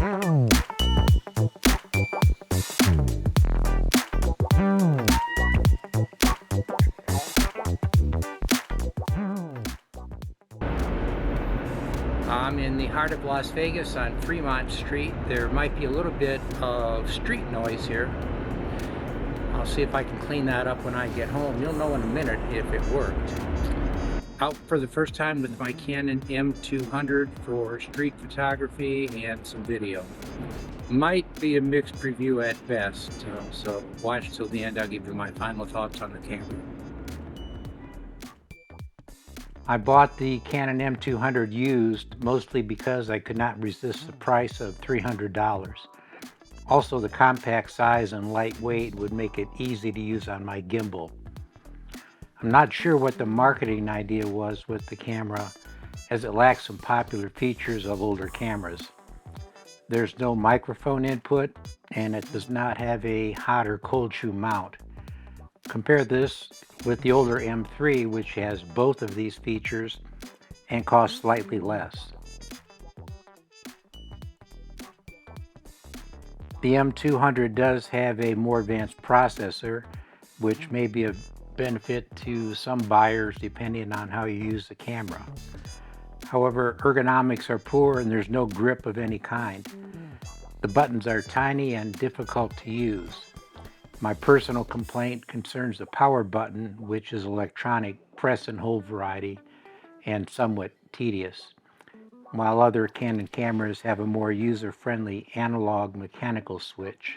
I'm in the heart of Las Vegas on Fremont Street. There might be a little bit of street noise here. I'll see if I can clean that up when I get home. You'll know in a minute if it worked. Out for the first time with my Canon M200 for street photography and some video. Might be a mixed preview at best, so watch till the end. I'll give you my final thoughts on the camera. I bought the Canon M200 used mostly because I could not resist the price of $300. Also, the compact size and lightweight would make it easy to use on my gimbal. I'm not sure what the marketing idea was with the camera, as it lacks some popular features of older cameras. There's no microphone input, and it does not have a hot or cold shoe mount. Compare this with the older M3, which has both of these features and costs slightly less. The M200 does have a more advanced processor, which may be a benefit to some buyers depending on how you use the camera. However, ergonomics are poor and there's no grip of any kind. The buttons are tiny and difficult to use. My personal complaint concerns the power button, which is electronic press and hold variety and somewhat tedious, while other Canon cameras have a more user-friendly analog mechanical switch.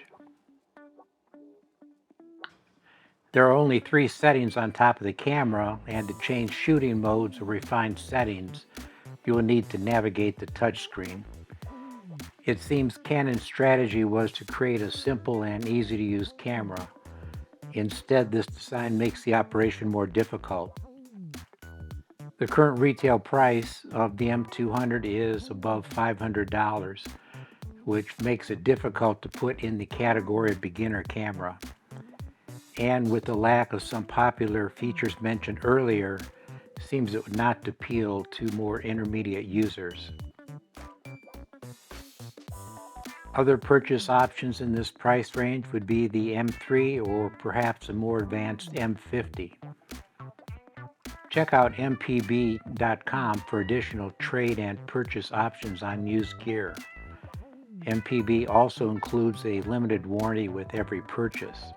There are only 3 settings on top of the camera, and to change shooting modes or refine settings, you will need to navigate the touchscreen. It seems Canon's strategy was to create a simple and easy-to-use camera. Instead, this design makes the operation more difficult. The current retail price of the M200 is above $500, which makes it difficult to put in the category of beginner camera. And with the lack of some popular features mentioned earlier, seems it would not appeal to more intermediate users. Other purchase options in this price range would be the M3 or perhaps a more advanced M50. Check out mpb.com for additional trade and purchase options on used gear. MPB also includes a limited warranty with every purchase.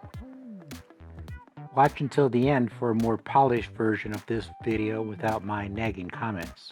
Watch until the end for a more polished version of this video without my nagging comments.